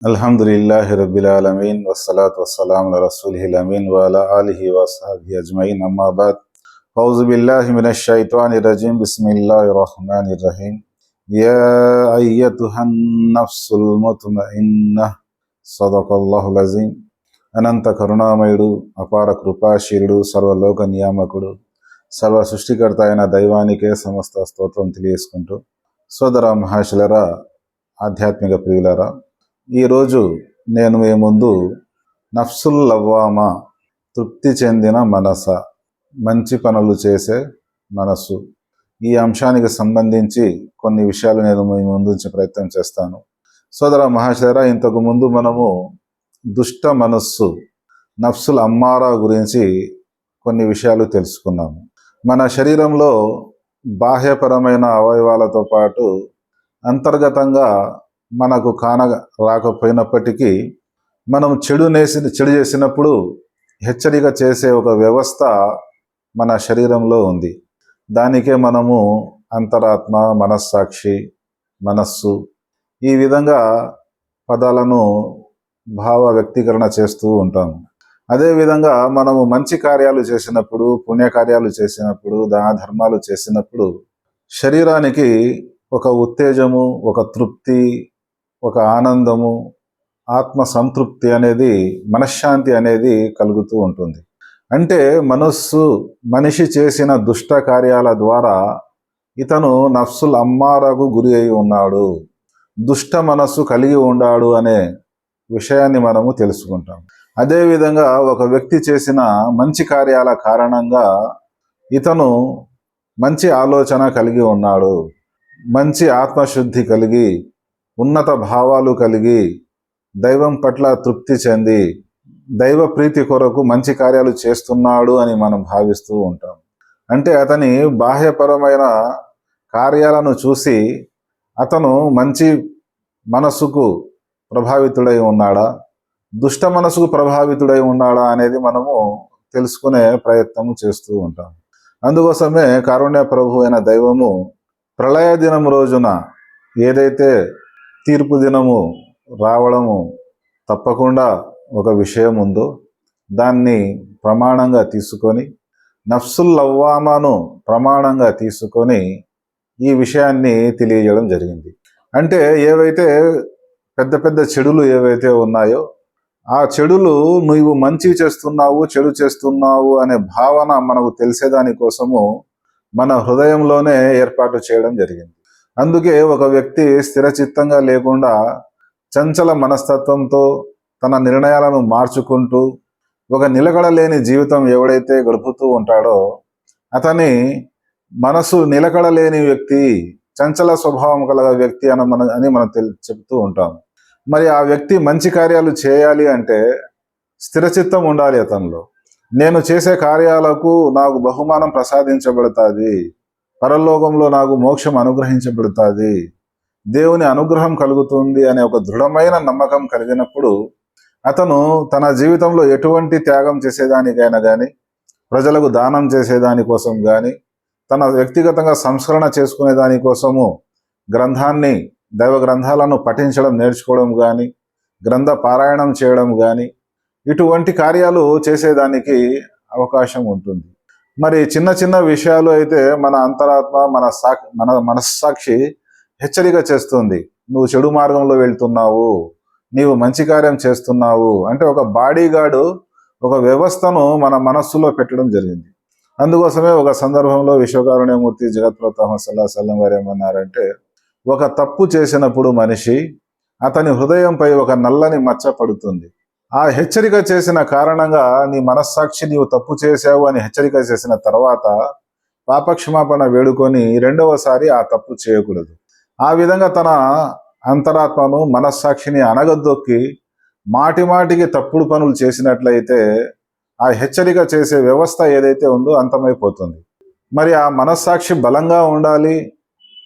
అల్హమ్దులిల్లాహి రబ్బిల్ ఆలమీన్ వస్సలాతు వస్సలాము అలా రసూలిహిల్ అమీన్ వ అలా ఆలిహి వస్హబిహి అజ్మఈన్ అమ్మా బాద్ ఔజు బిల్లాహి మినష్ షైతానిర్ రజీం బిస్మిల్లాహిర్ రహ్మానిర్ రహీం యా అయ్యతుహన్ నఫ్సుల్ ముత్మఇన్నహ్ సదకల్లాహుల్ అజీం. అనంత కరుణామయుడు, అపార కృపాశీలుడు, సర్వలోక నియామకుడు, సర్వ సృష్టికర్త అయిన దైవానికే సమస్త స్తోత్రం తెలియజేసుకుంటూ, సోదర మహాశులరా, ఆధ్యాత్మిక ప్రియులరా, ఈరోజు నేను మీ ముందు నఫ్సుల్ లవ్వామా, తృప్తి చెందిన మనస, మంచి పనులు చేసే మనస్సు, ఈ అంశానికి సంబంధించి కొన్ని విషయాలు నేను మీ ముందు ఉంచే ప్రయత్నం చేస్తాను. సోదర మహాశయరా, ఇంతకు ముందు మనము దుష్ట మనస్సు, నఫ్సుల్ అమ్మారా గురించి కొన్ని విషయాలు తెలుసుకున్నాము. మన శరీరంలో బాహ్యపరమైన అవయవాలతో పాటు అంతర్గతంగా మనకు రాకపోయినప్పటికీ మనం చెడు చేసినప్పుడు హెచ్చరిక చేసే ఒక వ్యవస్థ మన శరీరంలో ఉంది. దానికే మనము అంతరాత్మ, మనస్సాక్షి, మనస్సు, ఈ విధంగా పదాలను భావ వ్యక్తీకరణ చేస్తూ ఉంటాము. అదేవిధంగా మనము మంచి కార్యాలు చేసినప్పుడు, పుణ్యకార్యాలు చేసినప్పుడు, దాన ధర్మాలు చేసినప్పుడు శరీరానికి ఒక ఉత్తేజము, ఒక తృప్తి, ఒక ఆనందము, ఆత్మ సంతృప్తి అనేది, మనశ్శాంతి అనేది కలుగుతూ ఉంటుంది. అంటే మనిషి చేసిన దుష్ట కార్యాల ద్వారా ఇతను నఫ్సుల్ అమ్మారాకు గురి అయి ఉన్నాడు, దుష్ట మనస్సు కలిగి ఉన్నాడు అనే విషయాన్ని మనము తెలుసుకుంటాం. అదేవిధంగా ఒక వ్యక్తి చేసిన మంచి కార్యాల కారణంగా ఇతను మంచి ఆలోచన కలిగి ఉన్నాడు, మంచి ఆత్మశుద్ధి కలిగి, ఉన్నత భావాలు కలిగి, దైవం పట్ల తృప్తి చెంది, దైవ ప్రీతి కొరకు మంచి కార్యాలు చేస్తున్నాడు అని మనం భావిస్తూ ఉంటాం. అంటే అతని బాహ్యపరమైన కార్యాలను చూసి అతను మంచి మనసుకు ప్రభావితుడై ఉన్నాడా, దుష్ట మనసుకు ప్రభావితుడై ఉన్నాడా అనేది మనము తెలుసుకునే ప్రయత్నం చేస్తూ ఉంటాం. అందుకోసమే కారుణ్య ప్రభు అయిన దైవము ప్రళయ దినం రోజున, ఏదైతే తీర్పు దినము రావడము తప్పకుండా ఒక విషయం ఉందో దాన్ని ప్రమాణంగా తీసుకొని, నఫ్సుల్ లవ్వామాను ప్రమాణంగా తీసుకొని ఈ విషయాన్ని తెలియజేయడం జరిగింది. అంటే ఏవైతే పెద్ద పెద్ద చెడులు ఏవైతే ఉన్నాయో ఆ చెడులు నువ్వు మంచి చేస్తున్నావు, చెడు చేస్తున్నావు అనే భావన మనకు తెలిసేదానికోసము మన హృదయంలోనే ఏర్పాటు చేయడం జరిగింది. అందుకే ఒక వ్యక్తి స్థిరచిత్తంగా లేకుండా చంచల మనస్తత్వంతో తన నిర్ణయాలను మార్చుకుంటూ ఒక నిలకడలేని జీవితం ఎవడైతే గడుపుతూ ఉంటాడో అతని మనసు నిలకడలేని వ్యక్తి, చంచల స్వభావం కల వ్యక్తి అని మనం చెప్తూ ఉంటాం. మరి ఆ వ్యక్తి మంచి కార్యాలు చేయాలి అంటే స్థిరచిత్తం ఉండాలి అతనిలో. నేను చేసే కార్యాలకు నాకు బహుమానం ప్రసాదించబడుతుంది, పరలోకంలో నాకు మోక్షం అనుగ్రహించబడుతుంది, దేవుని అనుగ్రహం కలుగుతుంది అనే ఒక దృఢమైన నమ్మకం కలిగినప్పుడు అతను తన జీవితంలో ఎటువంటి త్యాగం చేసేదానికైనా కానీ, ప్రజలకు దానం చేసేదానికోసం కానీ, తన వ్యక్తిగతంగా సంస్కరణ చేసుకునే దానికోసము దైవ గ్రంథాలను పఠించడం నేర్చుకోవడం కానీ, గ్రంథ పారాయణం చేయడం కానీ, ఇటువంటి కార్యాలు చేసేదానికి అవకాశం ఉంటుంది. మరి చిన్న చిన్న విషయాలు అయితే మన అంతరాత్మ, మన మనస్సాక్షి హెచ్చరిక చేస్తుంది, నువ్వు చెడు మార్గంలో వెళ్తున్నావు, నీవు మంచి కార్యం చేస్తున్నావు అంటే ఒక బాడీగార్డు, ఒక వ్యవస్థను మన మనస్సులో పెట్టడం జరిగింది. అందుకోసమే ఒక సందర్భంలో విశ్వకారుణ్యమూర్తి జగత్ప్రవక్త ముహమ్మద్ సల్లల్లాహు అలైహి వసల్లం వారు ఏమన్నారంటే, ఒక తప్పు చేసినప్పుడు మనిషి, అతని హృదయంపై ఒక నల్లని మచ్చ పడుతుంది. ఆ హెచ్చరిక చేసిన కారణంగా నీ మనస్సాక్షి నీవు తప్పు చేశావు అని హెచ్చరిక చేసిన తర్వాత పాపక్షమాపణ వేడుకొని రెండవసారి ఆ తప్పు చేయకూడదు. ఆ విధంగా తన అంతరాత్మను, మనస్సాక్షిని అనగదొక్కి మాటిమాటికి తప్పుడు పనులు చేసినట్లయితే ఆ హెచ్చరిక చేసే వ్యవస్థ ఏదైతే ఉందో అంతమైపోతుంది. మరి ఆ మనస్సాక్షి బలంగా ఉండాలి,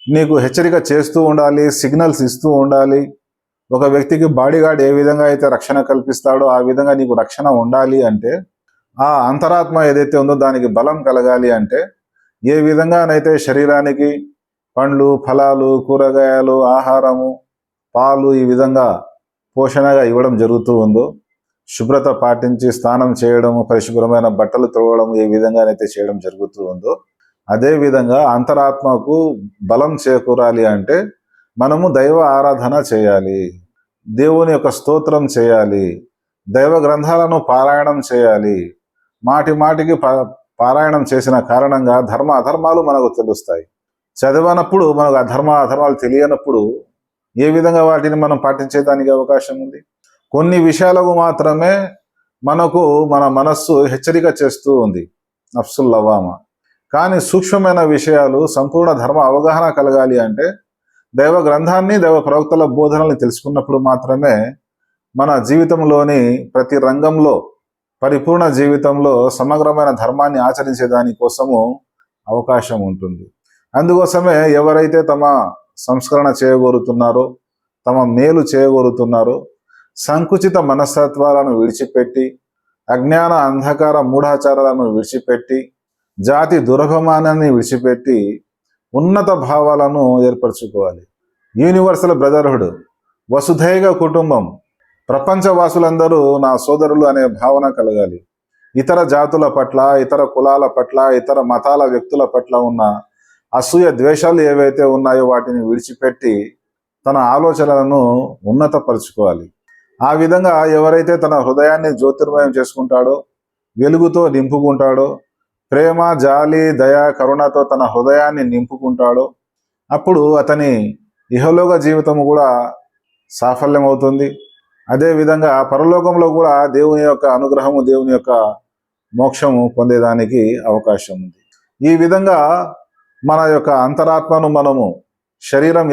నీకు హెచ్చరిక చేస్తూ ఉండాలి, సిగ్నల్స్ ఇస్తూ ఉండాలి. ఒక వ్యక్తికి బాడీగార్డ్ ఏ విధంగా అయితే రక్షణ కల్పిస్తాడో ఆ విధంగా నీకు రక్షణ ఉండాలి అంటే, ఆ అంతరాత్మ ఏదైతే ఉందో దానికి బలం కలగాలి అంటే, ఏ విధంగానైతే శరీరానికి పండ్లు, ఫలాలు, కూరగాయలు, ఆహారము, పాలు, ఈ విధంగా పోషణగా ఇవ్వడం జరుగుతూ ఉందో, శుభ్రత పాటించి స్నానం చేయడము, పరిశుభ్రమైన బట్టలు తొడవడం ఏ విధంగానైతే చేయడం జరుగుతూ ఉందో, అదేవిధంగా అంతరాత్మకు బలం చేకూరాలి అంటే మనము దైవ ఆరాధన చేయాలి, దేవుని యొక్క స్తోత్రం చేయాలి, దైవ గ్రంథాలను పారాయణం చేయాలి. మాటి మాటికి పారాయణం చేసిన కారణంగా ధర్మ అధర్మాలు మనకు తెలుస్తాయి. చదవనప్పుడు మనకు అధర్మాలు తెలియనప్పుడు ఏ విధంగా వాటిని మనం పాటించేదానికి అవకాశం ఉంది? కొన్ని విషయాలకు మాత్రమే మనకు మన మనస్సు హెచ్చరిక చేస్తూ ఉంది, నఫ్సుల్ లవామా. కానీ సూక్ష్మమైన విషయాలు, సంపూర్ణ ధర్మ అవగాహన కలగాలి అంటే దైవ గ్రంథాన్ని, దైవ ప్రవక్తల బోధనల్ని తెలుసుకున్నప్పుడు మాత్రమే మన జీవితంలోని ప్రతి రంగంలో, పరిపూర్ణ జీవితంలో సమగ్రమైన ధర్మాన్ని ఆచరించే దానికోసము అవకాశం ఉంటుంది. అందుకోసమే ఎవరైతే తమ సంస్కరణ చేయగోరుతున్నారో, తమ మేలు చేయగోరుతున్నారో, సంకుచిత మనస్తత్వాలను విడిచిపెట్టి, అజ్ఞాన అంధకార మూఢాచారాలను విడిచిపెట్టి, జాతి దురభిమానాన్ని విడిచిపెట్టి ఉన్నత భావాలను ఏర్పరచుకోవాలి. యూనివర్సల్ బ్రదర్హుడ్, వసుధైక కుటుంబం, ప్రపంచవాసులందరూ నా సోదరులు అనే భావన కలగాలి. ఇతర జాతుల పట్ల, ఇతర కులాల పట్ల, ఇతర మతాల వ్యక్తుల పట్ల ఉన్న అసూయ ద్వేషాలు ఏవైతే ఉన్నాయో వాటిని విడిచిపెట్టి తన ఆలోచనలను ఉన్నతపరుచుకోవాలి. ఆ విధంగా ఎవరైతే తన హృదయాన్ని జ్యోతిర్మయం చేసుకుంటాడో, వెలుగుతో నింపుకుంటాడో, ప్రేమ, జాలి, దయ, కరుణతో తన హృదయాన్ని నింపుకుంటాడో, అప్పుడు అతని ఇహలోక జీవితం కూడా సాఫల్యమవుతుంది. అదేవిధంగా పరలోకంలో కూడా దేవుని యొక్క అనుగ్రహము, దేవుని యొక్క మోక్షము పొందేదానికి అవకాశం ఉంది. ఈ విధంగా మన యొక్క అంతరాత్మను మనము, శరీరం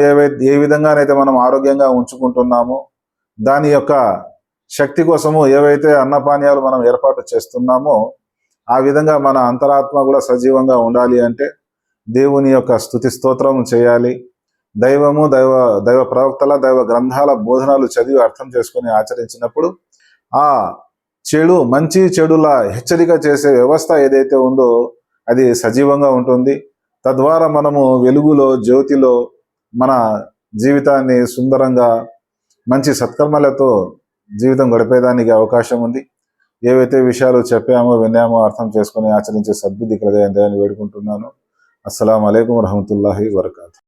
ఏ విధంగానైతే మనం ఆరోగ్యంగా ఉంచుకుంటున్నామో, దాని యొక్క శక్తి కోసము ఏవైతే అన్నపానీయాలు మనం ఏర్పాటు చేస్తున్నామో, ఆ విధంగా మన అంతరాత్మ కూడా సజీవంగా ఉండాలి అంటే దేవుని యొక్క స్తుతి స్తోత్రం చేయాలి. దైవము, దైవ ప్రవక్తల, దైవ గ్రంథాల బోధనలు చదివి అర్థం చేసుకొని ఆచరించినప్పుడు ఆ మంచి చెడుల హెచ్చరిక చేసే వ్యవస్థ ఏదైతే ఉందో అది సజీవంగా ఉంటుంది. తద్వారా మనము వెలుగులో, జ్యోతిలో మన జీవితాన్ని సుందరంగా మంచి సత్కర్మలతో జీవితం గడిపేదానికి అవకాశం ఉంది. ఏవైతే విషయాలు చెప్పామో, విన్నామో అర్థం చేసుకొని ఆచరించే సద్బుద్ధి కలగాలని వేడుకుంటున్నాను. అస్సలాము అలైకుం వరహమతుల్లాహి వబరకాతుహు.